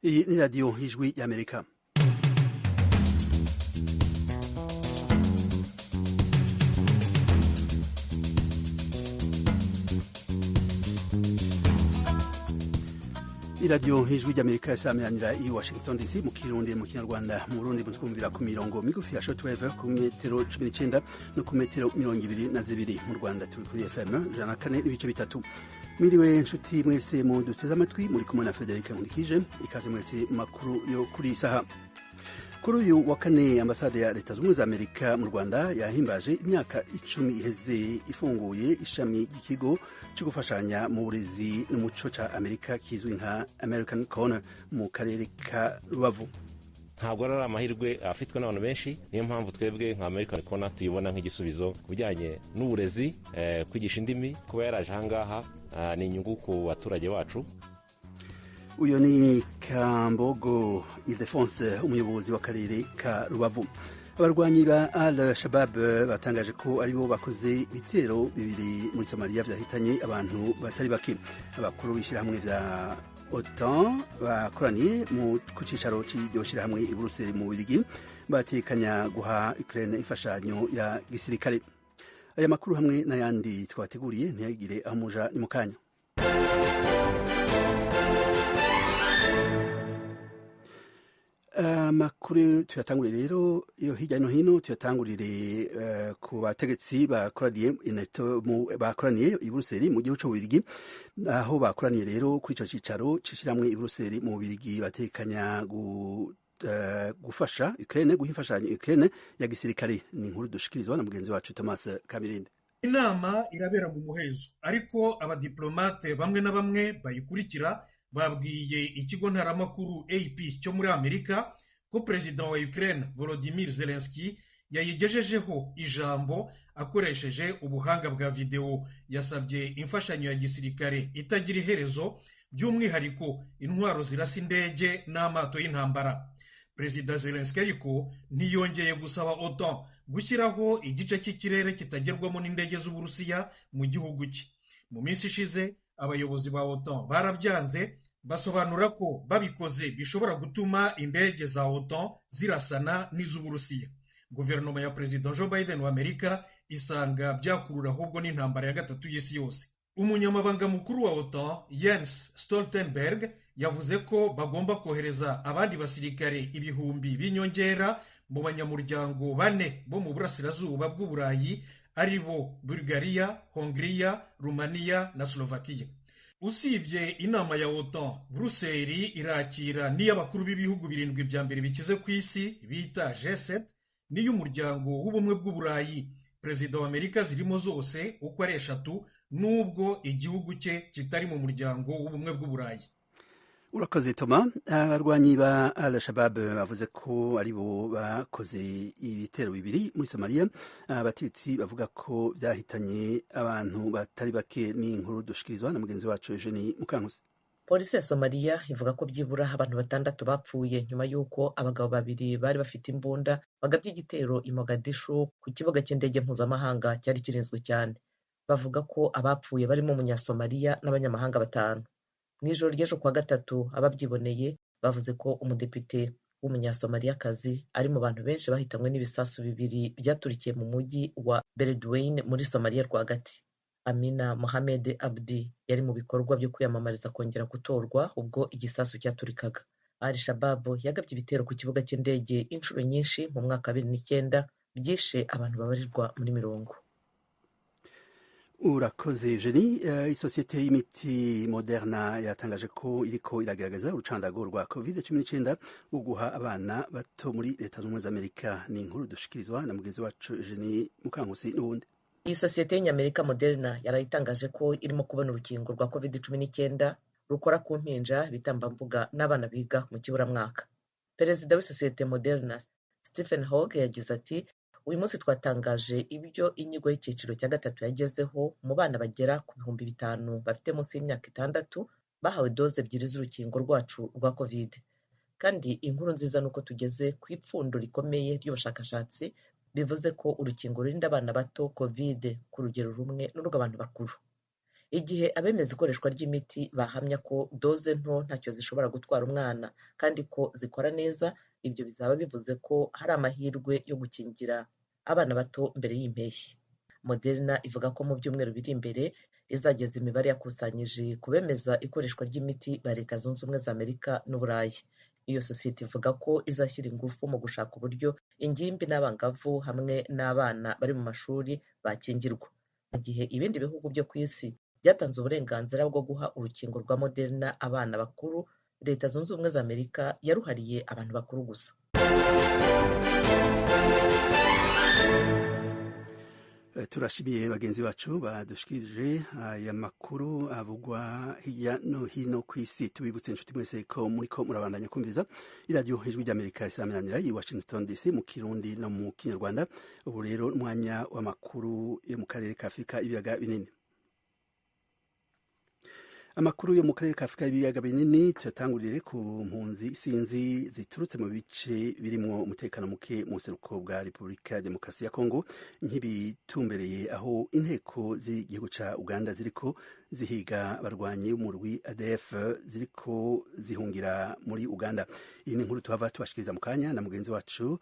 Iyi ni radiyo y'ijwi y'Amerika. iradiyo y'ijwi ry'Amerika isameranira i Washington DC mu Kirundi mu Kinyarwanda mu Burundi mutwumvira ku mirongo migufi ya shortwave ku metero 19 no ku metero 22 mu Rwanda turi kuri FM 104.3. Miriwe nshuti mwese mu duteze amatwi muri kumwe na Frederic Nkurikije ikaze mwese makuru yo kuri saha. Kuri uyu wa kane ambasade ya Leta Zunze Amerika mu Rwanda yahimbaje imyaka 10 iheze ifunguye ishami ry'ikigo cyo gufashanya mu burezi n'umuco ca Amerika kizwi nka American Corner mu karere ka Rubavu. Ntabwo ari amahirwe afitwe n'abantu benshi, niyo mpamvu twebwe nka American Corner tuyibona nk'igisubizo kubijyanye n'uburezi, kwigisha indimi. Kuba yaraje ahangaha ni inyungu ku baturage bacu. Uyo ni Kambogo Ildefonse, umuyobozi w'akarere ka Rubavu. Abarwanyi ba Al-Shabaab batangaje ko aribo bakoze ibitero bibiri muri Somalia vyahitanye abantu batari bake. Abakuru b'ishirahamwe vya OTAN bakoraniye ku cicaro c'iryo shirahamwe i Bruxelles mu Bubiligi batekanya guha Ukraine imfashanyo ya gisirikare. Aya makuru hamwe n'ayandi twateguriye ntiyagire aho muja ni mukanya. Makuru tuyatangurire rero iyo hirya no hino tuyatangurire ku bategetsi bakoraniye i Bruxelles mu gihugu c'Ububiligi, aho bakoraniye rero kuri ico cicaro cishiramwe i Bruxelles mu Bubiligi batekanya gufasha Ukraine, guha imfashanyo Ukraine ya gisirikare. Ni inkuru dushikirizwa na mugenzi wacu Thomas Kabirinde. Inama irabera mu muhezo, ariko abadiplomate bamwe na bamwe bayikurikira babwiye ikigo ntaramakuru AP cyo muri Amerika ko Perezida wa Ukraine Volodymyr Zelensky yayigejejeho ijambo akoresheje ubuhanga bwa video. Yasabye imfashanyo ya gisirikare itagira iherezo, by'umwihariko intwaro zirasa indege n'amato y'intambara. Perezida Zelensky ariko ntiyongeye gusaba OTAN gushyiraho igice cy'ikirere kitagerwamo n'indege z'Uburusiya mu gihugu cye. Mu minsi ishize abayobozi ba OTAN barabyanze, basobanura ko babikoze bishobora gutuma indege za OTAN zirasana n'iz'Uburusiya. Guverinoma ya Perezida Joe Biden wa Amerika isanga byakurura ahubwo n'intambara ya gatatu y'isi yose. Umunyamabanga mukuru wa OTAN Jens Stoltenberg yavuze ko bagomba kohereza abandi basirikare ibihumbi b'inyongera mu banyamuryango 4 bo mu burasirazuba bw'Uburayi, ari bo Bulgaria, Hongria, Rumania na Slovakia. Usibye inama ya OTAN, Bruxelles irakira n'iy'abakuru b'ibihugu 7 bya mbere bikize ku isi bita G7 n'iy'umuryango w'ubumwe bw'Uburayi. Perezida wa Amerika zirimo zose uko ari 3, nubwo igihugu cye kitari mu muryango w'ubumwe bw'Uburayi. Urakoze Toma. Abarwanyi ba Al-Shabaab bavuze ko aribo bakoze ibitero bibiri muri Somalia. Abatetsi bavuga ko byahitanye abantu batari bake. Ni inkuru dushikirizwa na mugenzi wacu Eugenie Mukankusi. Polisi ya Somalia ivuga ko byibura abantu 6 bapfuye nyuma y'uko abagabo 2 bari bafite imbunda bagabye igitero i Mogadishu ku kibuga cy'indege mpuzamahanga cyari kirinzwe cyane. Bavuga ko abapfuye barimo umunyasomaliya n'abanyamahanga 5. Mw'ijoro ry'ejo kwa gatatu ababyiboneye bavuze ko umudepite w'umunyasomaliyakazi ari mu bantu benshi bahitanywe n'ibisasu 2 byaturikiye mu mujyi wa Beledweyne muri Somalia rwagati. Amina Mohamed Abdi yari mu bikorwa byo kwiyamamariza kongera gutorwa ubwo igisasu cyaturikaga. Al-Shabaab yagabye ibitero ku kibuga cy'indege inshuro nyinshi mu mwaka 2009 byishe abantu babarirwa muri 100. Urakoze Eugenie. Isosiyete y'imiti Moderna yatangaje ko iriko iragaragaza urucandago rwa COVID-19 rwo guha abana bato muri Leta Zunze Amerika. Ni inkuru dushikirizwa na mugenzi wacu Eugenie Mukankusi n'ubundi. Iyi sosiyete y'Amerika Moderna yarayitangaje ko irimo kubona urukingo rwa COVID-19 rukora ku mpinja, ibitambambuga n'abana biga mu kiburamwaka. Perezida w'isosiyete Moderna Stephen Hoge yagize ati, uyu munsi twatangaje ibyo inyigo y'icyiciro cya 3 yagezeho mu bana bagera ku 5,000 bafite munsi y'imyaka 6 bahawe doze 2 z'urukingo rwacu rwa COVID. Kandi inkuru nziza nuko tugeze ku ipfundo rikomeye ry'ubushakashatsi bivuze ko urukingo rurinda abana bato COVID ku rugero rumwe n'urw'abantu bakuru. igihe abemeza ikoreshwa ry'imiti bahamya ko doze nto ntacyo zishobora gutwara umwana kandi ko zikora neza, ibyo bizaba bivuze ko hari amahirwe yo gukingira abana bato mbere y'impeshyi. Moderna ivuga ko mu byumweru biri imbere izageza imibare yakusanyije ku bemeza ikoreshwa ry'imiti ba Leta Zunze Ubumwe za Amerika n'Uburayi. Iyo sosiyete ivuga ko izashyira ingufu mu gushaka uburyo ingimbi n'abangavu hamwe n'abana bari mu mashuri bakingirwa, mu gihe ibindi bihugu byo ku isi byatanze uburenganzira bwo guha urukingo rwa Moderna abana bakuru. Leta Zunze Ubumwe za Amerika yaruhariye abantu bakuru gusa. Turashimiye bagenzi bacu badushikirije aya makuru avugwa hirya no hino ku isi. Tubibutse inshuti mwese ko muriko murabandanya kumviriza iradiyo Ijwi ry'Amerika isaminanira i Washington DC mu Kirundi no mu Kinyarwanda. Ubu rero umwanya w'amakuru yo mu karere ka Afurika ibiyaga binini. Amakuru yo mu karere ka Afurika y'ibiyaga binini tuyatangurire ku mpunzi sinzi ziturutse mu bice birimwo umutekano muke mu buseruko bwa Repubulika ya Demokarasi ya Kongo, nk'ibitumbereye aho inteko z'igihugu ca Uganda ziriko zihiga abarwanyi b'umurwi ADF ziriko zihungira muri Uganda. Iyi ni inkuru tuhava tubashikiriza mu kanya na mugenzi wacu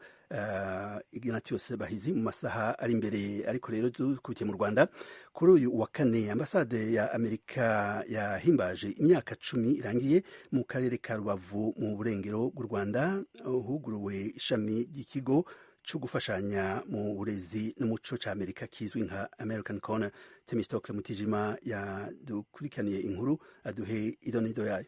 Ignatius Bahizi mu masaha ari imbere. Ariko rero dukubitiye mu Rwanda kuri uyu wa kane, ambasade ya Amerika yahimbaje imyaka 10 irangiye mu karere ka Rubavu mu burengero bw'u Rwanda, huguruwe ishami ry'ikigo cyo gufashanya mu burezi n'umuco ca Amerika kizwi nka American Corner. Temistokle Mutijima yadukurikaniye inkuru aduhe idonido yayo.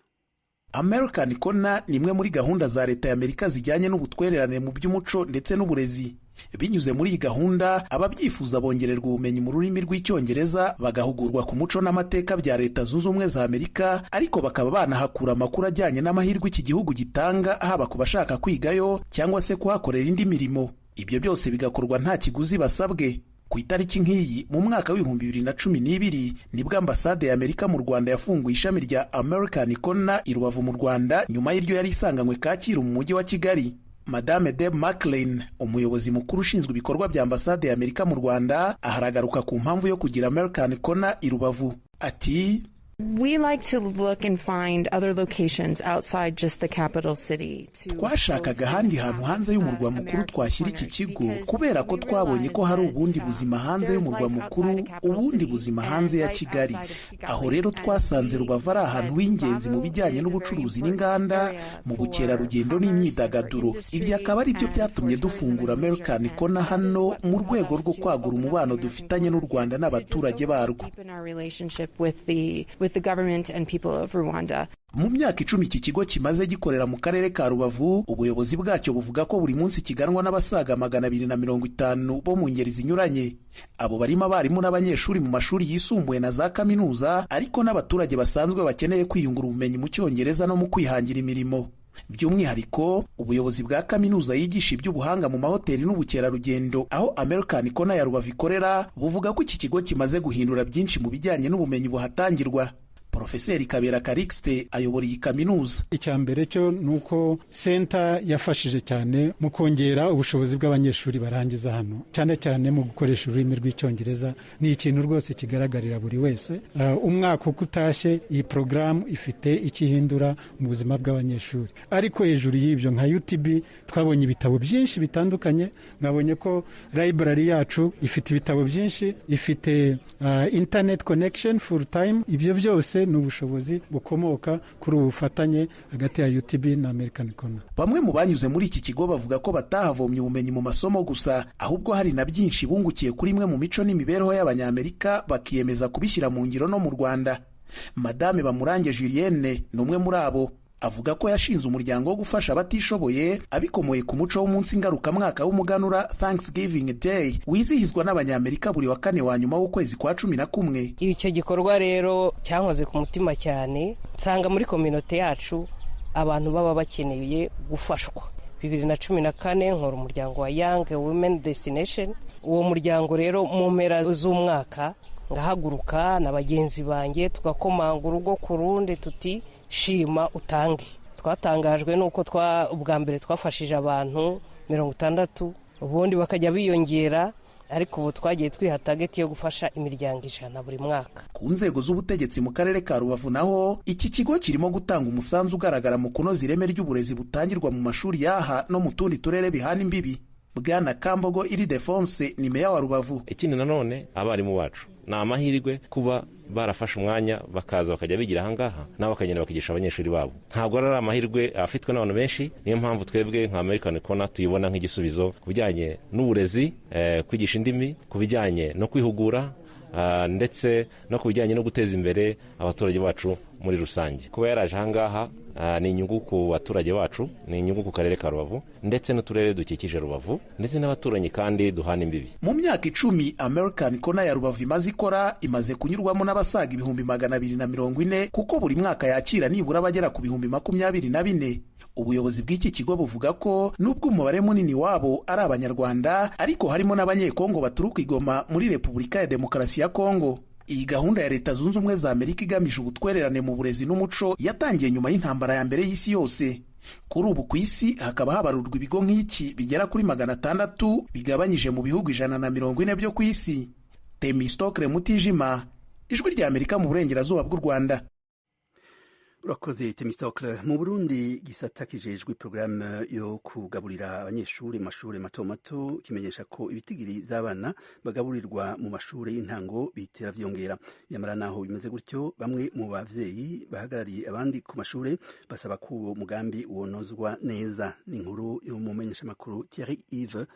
American Corner ni imwe muri gahunda za leta ya Amerika zijyanye n'ubutwererane mu by'umuco ndetse n'uburezi. Binyuze muri iyi gahunda, ababyifuza bongererwa ubumenyi mu rurimi rw'icyongereza, bagahugurwa ku muco n'amateka bya Leta Zunze Ubumwe za Amerika, ariko bakaba banahakura amakuru ajyanye n'amahirwe iki gihugu gitanga, haba ku bashaka kwigayo cyangwa se kuhakorera indi mirimo. Ibyo byose bigakorwa nta kiguzi basabwe. Ku itariki nk'iyi mu mwaka w'2012 nibwo ambasade ya Amerika mu Rwanda yafunguye ishami rya American Corner i Rubavu mu Rwanda, nyuma y'iryo yari isanganywe Kacyiru mu mujyi wa Kigali. Madame Deb McLean, umuyobozi mukuru ushinzwe ibikorwa bya ambasade ya Amerika mu Rwanda, aharagaruka ku mpamvu yo kugira American Corner i Rubavu. Ati: We like to look and find other locations outside just the capital city. Twashakaga ahandi hantu hanze y'umurwa mukuru twashyira iki kigo, kubera ko twabonye ko hari ubundi buzima hanze y'umurwa mukuru, ubundi buzima hanze ya Kigali. Aho rero twasanze Rubavu ari ahantu h'ingenzi mu bijyanye n'ubucuruzi n'inganda, mu bukerarugendo n'imyidagaduro. Ibyo akaba ari byo byatumye dufungura American Corner hano mu rwego rwo kwagura umubano dufitanye n'u Rwanda n'abaturage barwo. The government and people of Rwanda. Mu myaka 10 iki kigo kimaze gikorera mu karere ka Rubavu, ubuyobozi bwacyo buvuga ko buri munsi kiganwa n'abasaga 250 bo mu ngeri zinyuranye. Abo barimo abarimu n'abanyeshuri mu mashuri yisumbuye na za kaminuza, ariko n'abaturage basanzwe bakeneye kwiyungura ubumenyi mu cyongereza no mu kwihangira imirimo. By'umwihariko, ubuyobozi bwa kaminuza yigisha iby'ubuhanga mu mahoteli n'ubukerarugendo, aho American Corner ya Rubavu ikorera, buvuga ko iki kigo kimaze guhindura byinshi mu bijyanye n'ubumenyi buhatangirwa. Profeseri Kabera Karixte ayobora iyi kaminuza. Icyambere cyo nuko center yafashije cyane mu kongera ubushobozi bw'abanyeshuri barangiza hano, cyane cyane mu gukoresha ururimi rw'icyongereza. Ni ikintu rwose kigaragarira buri wese. Umwaka uko utashye iyi program ifite ikihindura mu buzima bw'abanyeshuri. Ariko hejuru y'ibyo nka UTB twabonye ibitabo byinshi bitandukanye. Mwabonye ko library yacu ifite ibitabo byinshi, ifite internet connection full time. Ibyo byose n'ubushobozi bukomoka kuri ubufatanye hagati ya UTB na American Corner. Bamwe mu banyuze muri iki kigo bavuga ko batahavomye ubumenyi mu masomo gusa, ahubwo hari na byinshi bungukiye kuri imwe mu mico n'imibereho y'Abanyamerika, bakiyemeza kubishyira mu ngiro no mu Rwanda. Madame Bamurange Julienne ni umwe muri abo. Avuga ko yashinze umuryango wo gufasha abatishoboye, abikomoye ku muco w'umunsi ngarukamwaka w'umuganura Thanksgiving Day, wizihizwa n'Abanyamerika buri wa kane wa nyuma w'ukwezi kwa 11. Icyo gikorwa rero cyankoze ku mutima cyane, nsanga muri community yacu abantu baba bakeneye gufashwa. 2014 nkora umuryango wa Young Women Destination. Uwo muryango rero mu mpera z'umwaka ngahaguruka na bagenzi banjye tugakomanga urugo ku rundi tuti shima utange. Twatangajwe nuko ubwa mbere twafashije abantu 60, ubundi bakajya biyongera ariko ubu twagiye twiha tageti yo gufasha imiryango 100 buri mwaka. Ku nzego z'ubutegetsi mu karere ka Rubavu naho iki kigo kirimo gutanga umusanzu ugaragara mu kunoza ireme ry'uburezi butangirwa mu mashuri yaha no mu tundi turere bihana imbibi. Bwana Kambogo Iridefonse ni meya wa Rubavu. Ikindi nanone abarimu bacu ni amahirwe kuba barafashe umwanya bakaza bakajya bigira ahangaha nabo bakagenda bakigisha abanyeshuri babo. Ntabwo ari amahirwe afitwe n'abantu benshi, niyo mpamvu twebwe nka American Corner tuyibona nk'igisubizo ku bijyanye n'uburezi, kwigisha indimi, ku bijyanye no kwihugura, ndetse no ku bijyanye no guteza imbere abaturage bacu muri rusange. Kuba yaraje ahangaha ni inyungu ku baturage bacu, ni inyungu ku karere ka Rubavu ndetse n'uturere dukikije Rubavu ndetse n'abaturanyi kandi duhana imbibi. Mu myaka 10 American Corner ya Rubavu imaze kunyurwamo n'abasaga 240 kuko buri mwaka yakira nibura abagera ku 24,000. Ubuyobozi bw'iki kigo buvuga ko nubwo umubare munini wabo ari Abanyarwanda ariko harimo n'Abanyekongo baturuka i Goma muri Repubulika ya Demokarasi ya Kongo. Iyi gahunda ya Leta Zunze Ubumwe za Amerika igamije ubutwererane mu burezi n'umuco yatangiye nyuma y'intambara ya mbere y'isi yose. Kuri ubu ku isi hakaba habarurwa ibigo nk'iki bigera kuri 600 bigabanyije mu bihugu 140 byo ku isi. Temistokle Mutijima, Ijwi rya Amerika mu burengerazuba bw'u Rwanda. Urakoze Temistokle. Mu Burundi gisata kijejwe programme yo kugaburira abanyeshuri mu mashuri mato mato kimenyesha ko ibitigiri by'abana bagaburirwa mu mashuri y'intango bitera vyongera. Yamara naho bimeze gutyo, bamwe mu bavyeyi bahagarariye abandi ku mashuri basaba ko uwo mugambi wonozwa neza. Ni inkuru yo mu menyeshamakuru Thierry Yves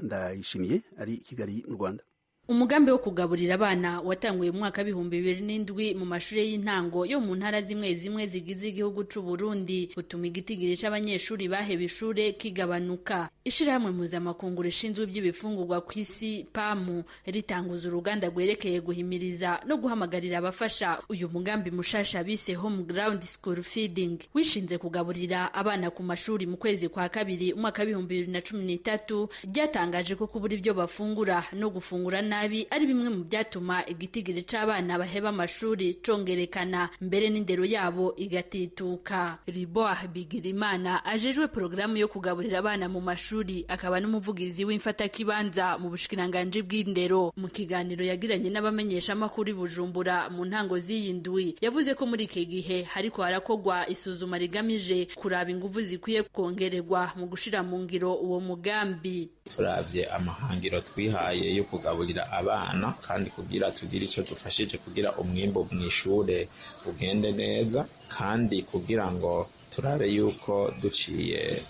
Ndayishimiye ari i Kigali mu Rwanda. Umugambi wo kugaburira abana watanguye mu mwaka 2007 mu mashuri y'intango yo mu ntara zimwe zimwe zigize igihugu c'u Burundi utuma igitigiri c'abanyeshuri baheba ishure kigabanuka. Ishirahamwe mpuzamakungu rishinzwe iby'ibifungurwa ku isi PAM ritanguza uruganda rwerekeye guhimiriza no guhamagarira abafasha uyu mugambi mushasha bise Home Ground School Feeding wishinze kugaburira abana ku mashuri mu kwezi kwa kabiri umwaka 2013 ryatangaje ko kubura ibyo bafungura no gufungura nabi ari bimwe mu byatuma igitigiri c'abana baheba amashuri congerekana mbere n'indero yabo igatituka. Riboah Bigirimana ajejwe programu yo kugaburira abana mu mashuri akaba n'umuvugizi w'imfatakibanza mu bushikiranganje bw'indero. Mu kiganiro yagiranye n'abamenyesha makuru Bujumbura mu ntango z'iyindwi yavuze ko muri iki gihe hariko harakogwa isuzuma rigamije kuraba ingufu zikwiye kongererwa mu gushira mu ngiro uwo mugambi. Turavye amahangiro twihaye yo kugaburira abana kandi kugira tugira ico dufashije kugira umwimbo mw'ishure ugende neza kandi kugira ngo turabe yuko duciye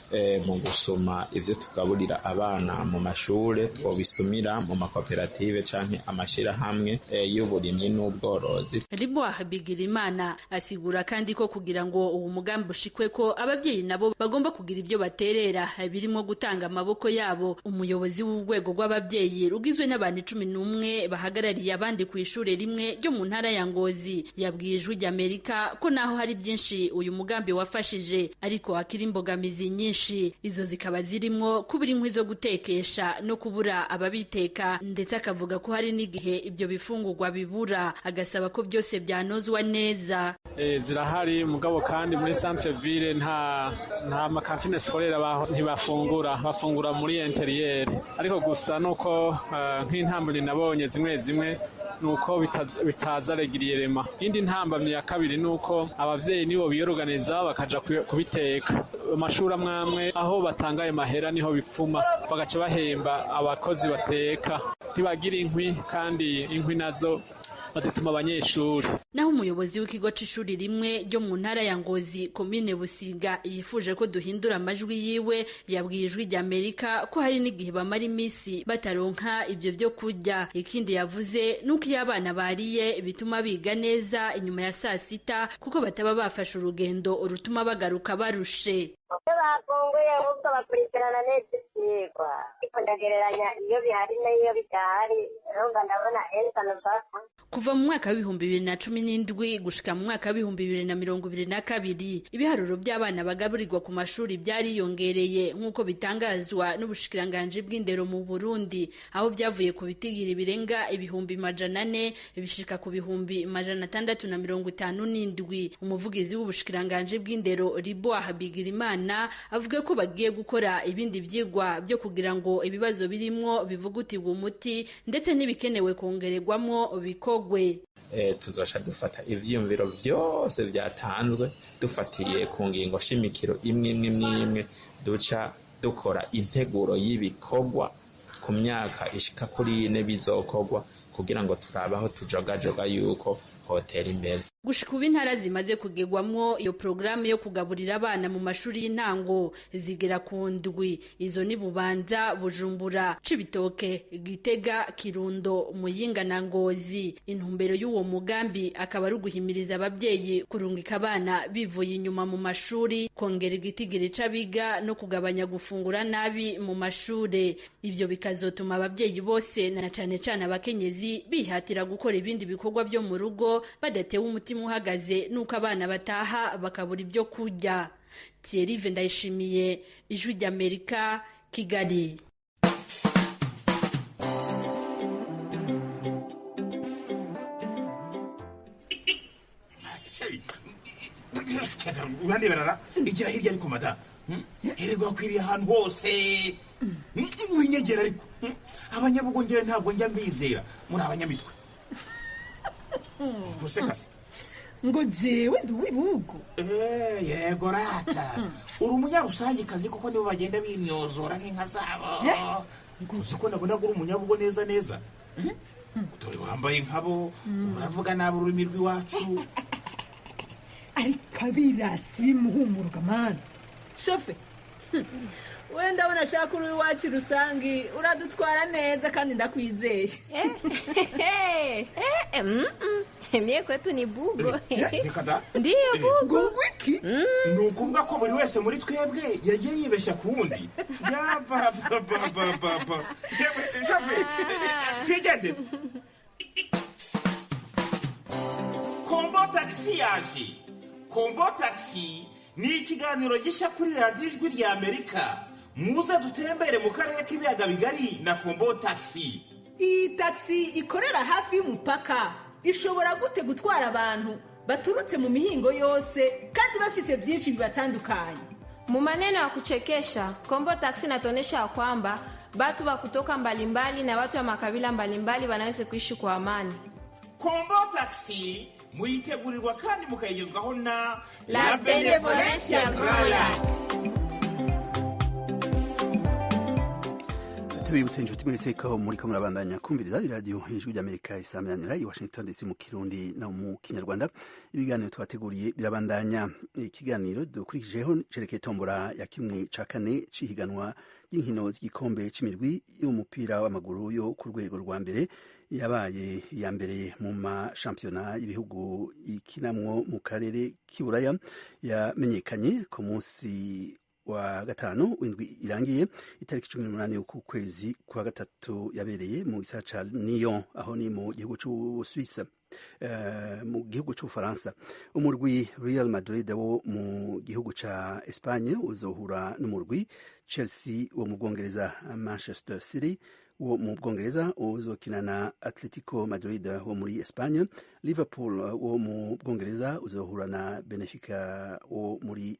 mu gusoma ivyo tugaburira abana mu mashure twobisumira mu makoperative canke amashirahamwe y'uburimyi n'ubworozi. Riboah Bigirimana asigura kandi ko kugira ngo uwo mugambi ushikwe ko abavyeyi nabo bagomba kugira ibyo baterera birimo gutanga amaboko yabo. Umuyobozi w'urwego rw'abavyeyi rugizwe n'abantu 11 bahagarariye abandi ku ishure rimwe ryo mu ntara ya Ngozi yabwiye Ijwi ry'Amerika ko naho hari byinshi uyu mugambi wafashe ariko akiri imbogamizi nyinshi. Izo zikaba zirimo kubura inkwi zo gutekesha no kubura ababiteka, ndetse akavuga ko hari n'igihe ibyo bifungurwa bibura, agasaba ko byose byanozwa neza. Zirahari mugabo kandi muri centre ville nta makantine scolaire bafungura muri interieur, ariko gusa nuko nk'intambwe nabonye zimwe nuko bitaza regiriyerema. Indi ntambamye ya kabiri nuko abavyeyi nibo biyoruganiza bakaja kubiteka. Amashuri amwe aho batanga ayo mahera niho bipfuma, bagaca bahemba abakozi bateka, ntibagira inkwi kandi inkwi nazo bazituma abanyeshuri. Naho umuyobozi w'ikigo c'ishuri rimwe ryo mu ntara ya Ngozi komine Busiga yifuje ko duhindura amajwi yiwe, yabwiye Ijwi ry'Amerika ko hari n'igihe bamara imisi bataronka ibyo byo kurya. Ikindi yavuze nuko iyo abana bariye bituma biga neza inyuma ya saa sita kuko bataba bafashe urugendo rutuma bagaruka barushe. Bafunguye ahubwo bakurikirana neza ivyigwa, ndagereranya iyo bihari n'iyo bidahari, urumva ndabona kuva mu mwaka w'2017 gushika mu mwaka w'2022 ibiharuro by'abana bagaburirwa ku mashuri byariyongereye nk'uko bitangazwa n'ubushikiranganje bw'indero mu Burundi, aho byavuye ku bitigiri birenga 400 bishika ku 657. Umuvugizi w'ubushikiranganje bw'indero Riboah Bigirimana avuga ko bagiye gukora ibindi vyigwa byo kugira ngo ngo ibibazo birimwo bivugutirwa umuti ndetse n'ibikenewe kongererwamwo bikogwe. Tuzoca dufata ivyiyumviro vyose vyatanzwe dufatiye ku ngingo shimikiro imwe duca dukora integuro y'ibikorwa ku myaka ishika kuri 4 bizokorwa kugira ngo turabaho tujogajoga yuko hotera imbere. Gushika ubu intara zimaze kugerwamwo iyo programme yo kugaburira abana mu mashuri y'intango zigera ku ndwi. Izo ni Bubanza, Bujumbura, Cibitoke, Gitega, Kirundo, Muyinga na Ngozi. Intumbero y'uwo mugambi akaba ari uguhimiriza ababyeyi kurungika abana bivuye inyuma mu mashuri, kongera igitigiri c'abiga no kugabanya gufungura nabi mu mashure. Ivyo bikazotuma ababyeyi bose na cane cane abakenyezi bihatira gukora ibindi bikorwa byo mu rugo badatewe umutima uhagaze nuko abana bataha bakabura ibyo kurya. Thierry Ndayishimiye, Ijwi ry'Amerika, Kigali. Urandeberara igira hirya ariko mada herego akwiriye ahantu hose winyegera ariko abanyabugongera ntabwo njya mbizera muri abanyamitwe. Gusekase ngo jewe ndi uw'ibihugu. Yego rata uri umunyarusange kazi kuko nibo bagenda bimyozora nk'inka zabo. Uzi ko nabona uri umunyabugo neza neza. Dore wambaye nkabo uravuga nabi ururimi rw'iwacu. Ariko abirasi bimuhumuruka mana shofe wenda unashaka uri iwacu rusangi uradutwara neza kandi ndakwizeye. Mie kwetu ni bugo. Ndiyo bugo. Wiki? Ni ukuvuga ko buri wese muri twebwe yagiye yibeshya ku wundi. Yababa. Shofe twigende. Kombo taxi yaje. Kombo taxi ni ikiganiro gishya kuri radiyo Ijwi ry'Amerika. Muze dutembere mu karere k'ibiyaga bigari na Kombo taxi. Iyi taxi ikorera hafi y'umupaka. Ishobora gute gutwara abantu baturutse mu mihingo yose kandi bafise byinshi bibatandukanye. Mu maneno ya kuchekesha, Kombo taxi inatuonyesha kwamba watu wa kutoka mbalimbali na watu wa makabila mbalimbali wanaweza kuishi kwa amani. Kombo taxi muitegurirwa kandi mukayigezwaho na La Benevolencia Royal. Tubibutse inshuti mwese ko muri ko murabandanya kumviriza iradiyo Ijwi ry'Amerika isamanira i Washington DC mu Kirundi no mu Kinyarwanda. Ibiganiro twateguriye birabandanya. Ikiganiro dukurikijeho cerekeye tombora ya kimwe ca kane cihiganwa y'inkino z'igikombe c'imirwi y'umupira w'amaguru yo ku rwego rwa mbere yabaye ya mbere mu mashampiyona y'ibihugu ikinamwo mu karere k'Iburaya yamenyekanye ku munsi wa gatanu w'indwi irangiye itariki 18 y'uku kwezi kwa gatatu yabereye mu gisagara ca Lyon aho ni mu gihugu c'Ubusuwisi. Mu gihugu c'Ubufaransa umurwi Real Madrid wo mu gihugu ca Espagne uzohura n'umurwi Chelsea wo mu Bwongereza. Manchester City wo mu Bwongereza uzokina na Atletico Madrid wo muri Espagne. Liverpool wo mu Bwongereza uzohura na Benfica wo muri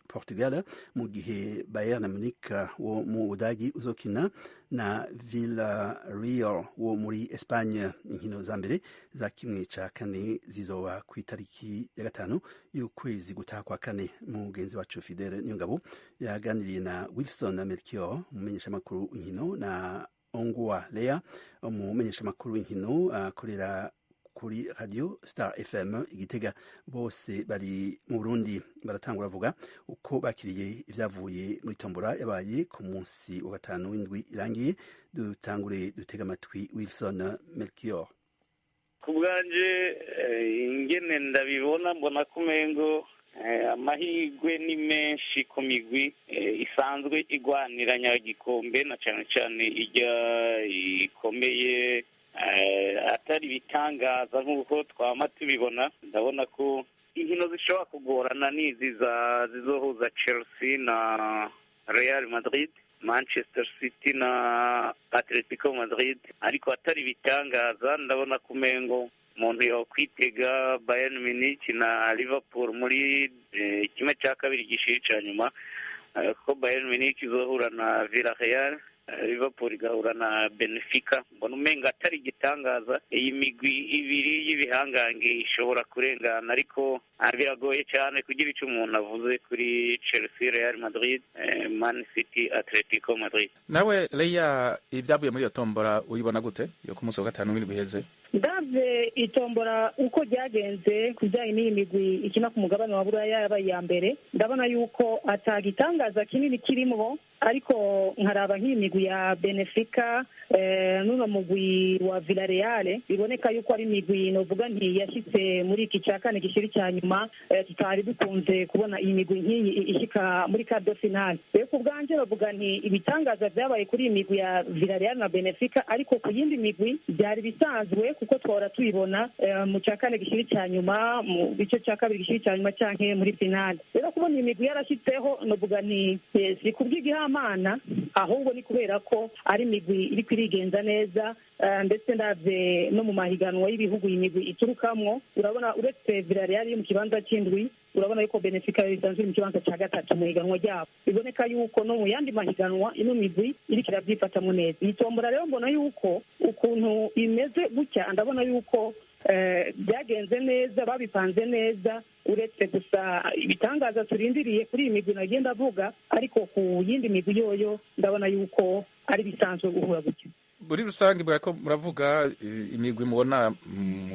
Portugal, mu gihe Bayern Munich wo mu Budagi uzokina na Villarreal wo muri Espagne. Inkino za mbere za kimwe ca kane zizoba ku itariki ya gatanu y'ukwezi gutaha kwa kane. Mugenzi wacu Fidel Nyongabo yaganiriye na Wilson Melchior umumenyeshamakuru w'inkino na Ongwa Lea umumenyeshamakuru w'inkino akorera kuri Radio Star FM Igitega. Bose bari mu Burundi baratangura bavuga uko bakiriye ivyavuye muri tombora yabaye ku munsi wa gatanu w'indwi irangiye. Dutangure dutega amatwi Wilson Melchior. Ku bwanje ingene ndabibona mbona kumengo amahirwe ni menshi ku migwi isanzwe igwaniranya igikombe na cyane cyane ijya ikomeye atari bitangaza nk'uko twama tubibona. Ndabona ko inkino zishobora kugorana n'izi zizohuza Chelsea na Real Madrid, Manchester City na Atletico Madrid, ariko atari bitangaza. Ndabona kumengo umuntu yokwitega Bayern Munich na Liverpool muri kimwe cya kabiri gishiri ca nyuma, ko Bayern Munich izohura na Villarreal Liverpool igahura na Benfica mbona umenga atari igitangaza iyi migwi ibiri y'ibihangange ishobora kurengana ariko biragoye cyane kugira icyo umuntu avuze kuri Chelsea, Real Madrid, Man City, Atletico Madrid. Nawe Leya, ibyavuye muri iyo tombora uyibona gute yo ku munsi wa gatanu w'indwi iheze? ndabye itombora uko ryagenze ku bijyanye n'iyi migwi ikina ku mugabane wa buraya yabaye iya mbere, ndabona yuko atagitangaza kinini kirimo, ariko nkaraba nk'iyi migwi ya Benfica n'uno mugwi wa Villarreal biboneka yuko ari imigwi novuga nti yashyitse muri iki cya kane gishiri cya nyuma, tutari dukunze kubona iyi migwi nk'iyi ishyika muri quart de finale. Rero ku bwanjye bavuga nti ibitangaza byabaye kuri iyi migwi ya Villarreal na Benfica, ariko ku yindi migwi byari bisanzwe kuko twahora tuyibona mu cya kane gishiri cya nyuma, mu gice cya kabiri gishiri cya nyuma cyangwa muri finale. Rero kubona iyi migwi yarashyitseho novuga nti si kubw'igihamana, ahubwo ni kubera ko ari imigwi iri kwirigenza neza, ndetse ndabye no mu mahiganwa y'ibihugu iyi migwi iturukamwo, urabona uretse Villarreal iri mu kibanza cy'indwi, urabona yuko Benfica isanzwe mu kibanza cya gatatu mu higanwa ryabo. Biboneka yuko no mu yandi mahiganwa ino migwi iriko irabyifatamwo neza. Iyi tombora rero mbona yuko ukuntu imeze gutya, ndabona yuko byagenze neza, babipanze neza, uretse gusa ibitangaza turindiriye kuri iyi migwi nagenda avuga, ariko ku yindi migwi yoyo ndabona yuko ari bisanzwe guhura gutya. Muri rusange ko muravuga imigwi mubona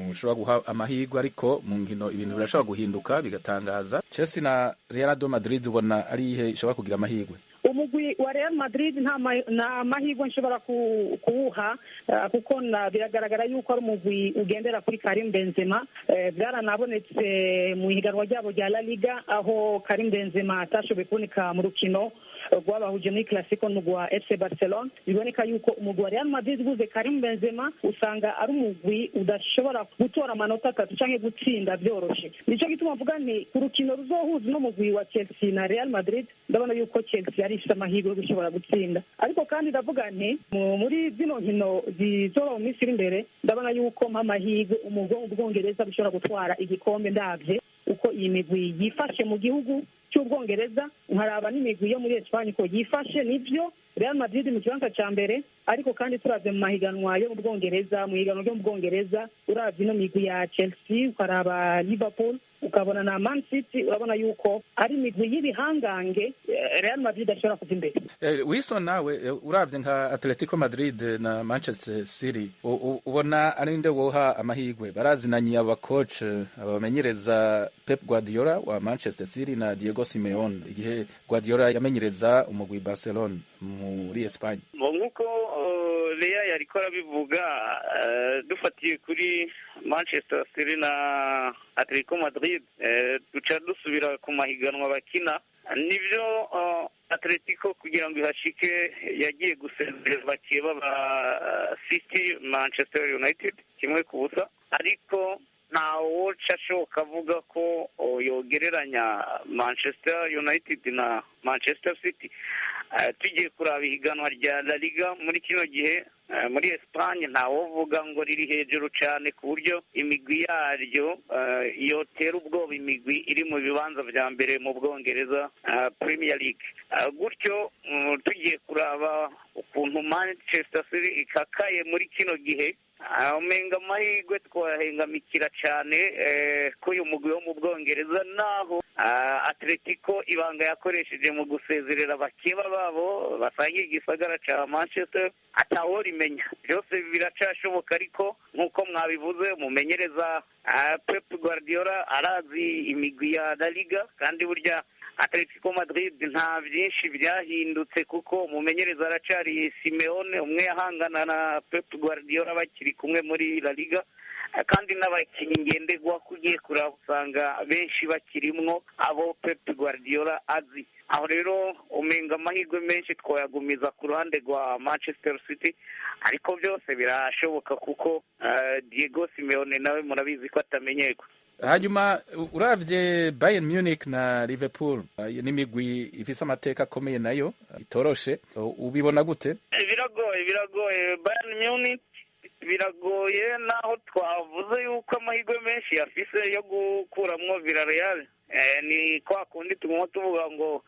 mushobora guha amahirwe, ariko mu nkino ibintu birashobora guhinduka bigatangaza. Chelsea na Real Madrid ubona ari ihe ishobora kugira amahirwe? Umugwi wa Real Madrid nta mahirwe nshobora kuwuha, kuko biragaragara yuko ari umugwi ugendera kuri Karim Benzema. Byaranabonetse mu ihiganwa ryabo rya La Liga, aho Karim Benzema atashoboye kuboneka mu rukino rwabahuje muri Clasico n'ugwa FC Barcelona. Biboneka yuko umugwi wa Real Madrid uguze Karim Benzema usanga ari umugwi udashobora gutora amanota atatu canke gutsinda byoroshe. Nico gituma mvuga nti ku rukino ruzohuza n'umugwi wa Chelsea na Real Madrid, ndabona yuko Chelsea ari ifite amahirwe yo gushobora gutsinda. Ariko kandi ndavuga nti muri zino nkino zizoba mu minsi iri imbere, ndabona yuko amahirwe umugwi w'Ubwongereza bushobora gutwara igikombe, ndavye uko iyi migwi yifashe mu gihugu cy'Ubwongereza, nkaraba n'imigwi yo muri Espanye ko yifashe. Nivyo Real Madrid mu kibanza cya mbere, ariko kandi turavye mu mahiganwa yo mu Bwongereza, mu higanwa ryo mu Bwongereza uravye ino migwi ya Chelsea, ukaraba Liverpool, ukabona na Man City, urabona yuko ari imigwi y'ibihangange Real Madrid ashobora kuva imbere. Wilson, nawe uravye nka Atletico Madrid na Manchester City ubona ari nde woha amahirwe? Barazinanye aba coach abamenyereza Pep Guardiola wa Manchester City na Diego Simeone, igihe Guardiola yamenyereza umugwi Barcelona muri Espagne. Nkuko Leya yariko arabivuga, dufatiye kuri Manchester City na Atletico Madrid, duca dusubira ku mahiganwa bakina. Nivyo Atletico kugira ngo ihashike yagiye gusezerera bakeba ba City, Manchester United 1-0, ariko ntawo cashoka avuga ko yogereranya Manchester United na Manchester City. Tugiye kuraba ihiganwa rya La Liga muri kino gihe muri Espagne, ntawovuga ngo riri hejuru cyane ku buryo imigwi yaryo yotera ubwoba imigwi iri mu bibanza vya mbere mu Bwongereza, Premier League. Gutyo tugiye kuraba ukuntu Manchester City ikakaye muri kino gihe, umenga amahirwe twahengamikira cyane ko uyu mugwi wo mu Bwongereza, naho Atletico ibanga yakoresheje mu gusezerera bakeba babo basangiye igisagara ca Manchester ataworimenya. Byose biracashoboka, ariko nk'uko mwabivuze umumenyereza Pep Guardiola arazi imigwi ya La Liga, kandi burya Atletico Madrid nta byinshi byahindutse kuko umumenyereza aracari Simeone, umwe yahangana na Pep Guardiola bakiri kumwe muri La Liga, kandi n'abakinnyi ngendegwa kugiye kuraba usanga benshi bakirimwo abo Pep Guardiola azi. Aho rero umenga amahirwe menshi twayagumiza ku ruhande rwa Manchester City, ariko byose birashoboka kuko Diego Simeone nawe murabizi ko atamenyerwa. Hanyuma uravye Bayern Munich na Liverpool, n'imigwi ifise amateka akomeye nayo itoroshe, ubibona gute? Biragoye Bayern Munich biragoye, naho twavuze yuko amahirwe menshi yafise yo gukuramwo Villarreal. Ni kwa kundi tugomba tuvuga ngo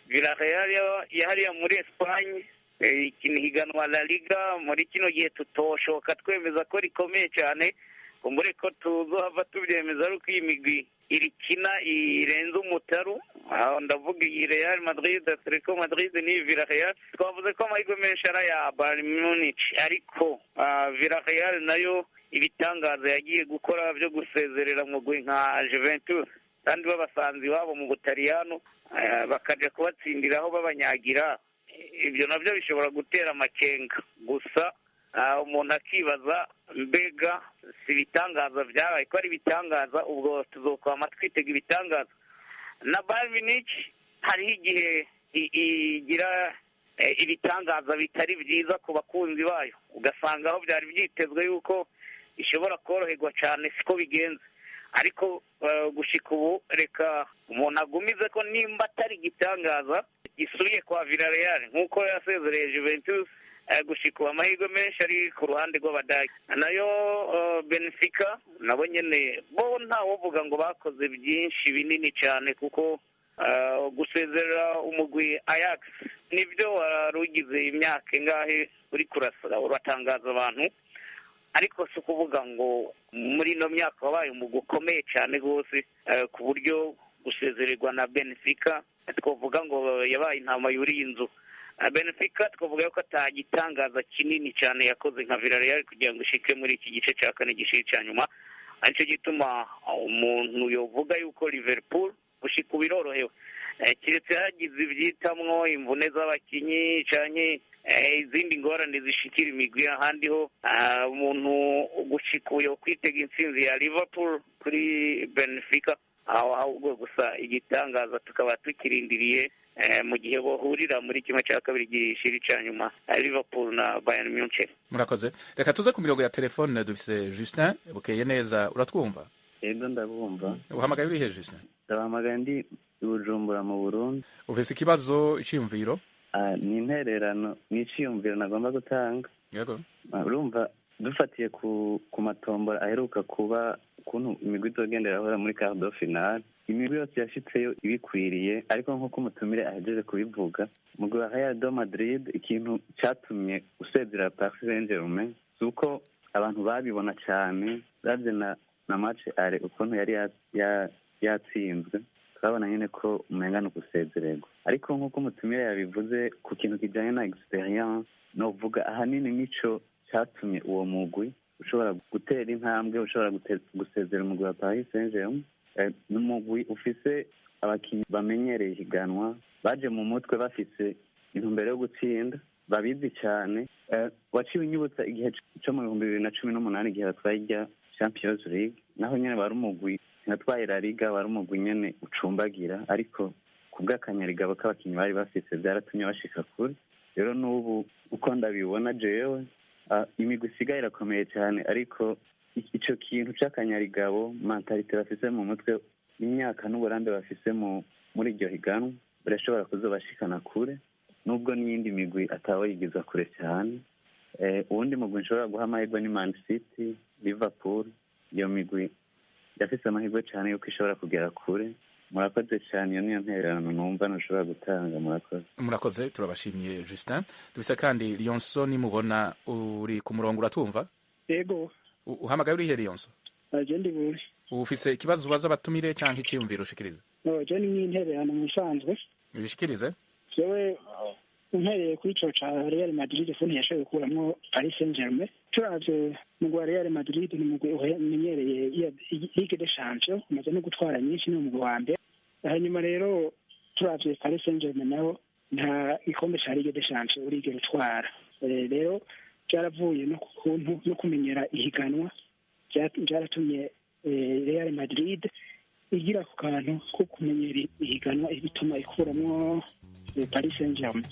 Villarreal yahariya muri Espagne ikintu higanwa La Liga muri kino gihe tutoshoka twemeza ko rikomeye cyane kumbure ko tuzohava tubyemeza ari uko iyi migwi irikina irenze umutaru aho ndavuga iyi Real Madrid, Atletico Madrid ni Villarreal. Twavuze ko amahirwe menshi ari aya Bayern Munich, ariko Villarreal nayo ibitangaza yagiye gukora byo gusezerera mugwi nka Juventus kandi babasanze iwabo mu Butaliyano bakaja kubatsindiraho babanyagira. Ibyo nabyo bishobora gutera amakenga, gusa umuntu akibaza mbega si ibitangaza byabaye ko ari ibitangaza, ubwo tuzokwama twitega ibitangaza. Na Bayern Munich hariho igihe igira ibitangaza bitari byiza ku bakunzi bayo, ugasanga aho byari byitezwe yuko ishobora koroherwa cyane siko bigenze. Ariko gushika ubu reka umuntu agumize ko nimba atari igitangaza gisubiye kwa Villarreal nk'uko yasezereye Juventus, gushika ubu amahirwe menshi ari ku ruhande rw'Abadage. Nayo Benfica nabo nyene bo ntawovuga ngo bakoze byinshi binini cyane, kuko gusezerera umugwi Ajax nibyo warugize imyaka ingahe uri kurasira uratangaza abantu, ariko si ukuvuga ngo muri ino myaka wabaye umugwi ukomeye cyane rwose ku buryo gusezererwa na Benfica twavuga ngo yabaye intama yuriye inzu. Benfica twavuga ko atagitangaza kinini cyane yakoze nka Villarreal kugira ngo ishike muri iki gice cya kane gishiri cya nyuma. Aricyo gituma umuntu yovuga yuko Liverpool gushika birorohewe, kiretse hagize ibyitamwo imvune z'abakinyi canke izindi ngorane zishikira imigwi ahandi ho umuntu gushika yo kwitega intsinzi ya Liverpool kuri Benfica ahubwo gusa igitangaza tukaba tukirindiriye mu gihe bohurira muri kimwe cya kabiri gishiri cya nyuma Liverpool na Bayern Munich. Murakoze. Reka tuze ku mirongo ya telefone dufise Justin Bukeye neza, uratwumva? Yego ndabumva. Uhamagaye uri he Justin? Ndahamagaye ndi Bujumbura mu Burundi. Ufise ikibazo iciyumviro? Ni intererano n'iciyumviro nagomba gutanga. Yego. Urumva dufatiye ku matombora aheruka kuba ukuntu imigwi izogendera ahora muri quart de finale, imigwi yose yashitseyo ibikwiriye, ariko nk'uko umutumire ahejeje kubivuga umugwi wa Real de Madrid ikintu catumye usezera Paris Saint-Germain suko abantu babibona cyane ravye na match are ukuntu yari yatsinzwe, twabona nyene ko umenga no gusezererwa. Ariko nk'uko umutumire yabivuze ku kintu kijanye na experience, no vuga ahanini nico catumye uwo mugwi ushobora gutera intambwe, ushobora gusezera umugwi wa Paris Saint-Germain. N'umugwi ufise abakinyi bamenyereye higanwa, baje mu mutwe bafise intumbero yo gutsinda, babizi cyane. Waciwe inyibutsa igihe cyo mu 2018 igihe batwaye irya Champions League, naho nyene bari umugwi natwaye La Liga, wari umugwi nyene ucumbagira, ariko kubw'akanyarigabo k'abakinyi bari bafise byaratumye bashika kure. Rero n'ubu uko ndabibona jewe imigwi isigaye irakomeye cyane, ariko icyo kintu c'akanyarigabo mentalite bafise mu mutwe, imyaka n'uburambe bafise muri iryo higanwa birashobora kuzobashikana kure, nubwo n'iyindi migwi atawe yigeza kure cyane. Uwundi mugwi nshobora guha amahirwe ni Man City, Liverpool. Iyo migwi yafise amahirwe cyane yuko ishobora kugera kure. Murakoze cyane, iyo niyo ntererano numva ntushobora gutanga. Murakoze, turabashimiye Justin. Dufise kandi Lyonson, nimubona uri ku murongo, uratwumva? Yego. Uhamagaye uri he Lyonson? Agenda buri. Ufise ikibazo ubaza abatumire cyangwa icyiyumviro ushikiriza? Je ni intererano musanzwe. Ubishikirize? Jewe umpereye kuri ico ca Real Madrid fone yashoboye gukuramwo Paris Saint-Germain. Turavye mu Real Madrid ni mugwi umenyereye Ligue des Champions, umaze no gutwara nyinshi no mu wa mbere. Hanyuma rero turavye Paris Saint-Germain naho nta ikombe ca Ligue des Champions urigera utwara. Rero byaravuye no kuntu no kumenyera ihiganwa, byaratumye Real Madrid igira ku kantu ko kumenyera ihiganwa ibituma ikuramwo Paris Saint-Germain.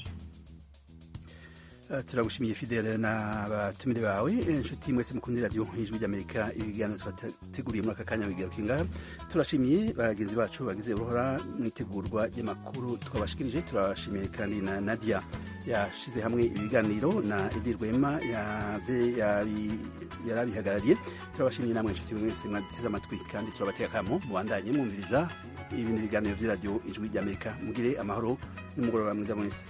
Turagushimiye Fidele n'abatumire bawe. Inshuti mwese mukundira radio Ijwi ry'Amerika, ibiganiro twateguriye muri aka kanya bigaruka ngaha. Turashimiye bagenzi bacu bagize uruhara mu itegurwa ry'amakuru twabashikirije. Turashimiye kandi na Nadia yashize hamwe ibiganiro, na Edir Rwema yarabihagarariye. Turabashimiye namwe inshuti mwese mwateze amatwi, kandi turabateka kamo mubandanye mwumviriza ibindi biganiro by'iradio Ijwi ry'Amerika. Mugire amahoro n'umugoroba mwiza mwese.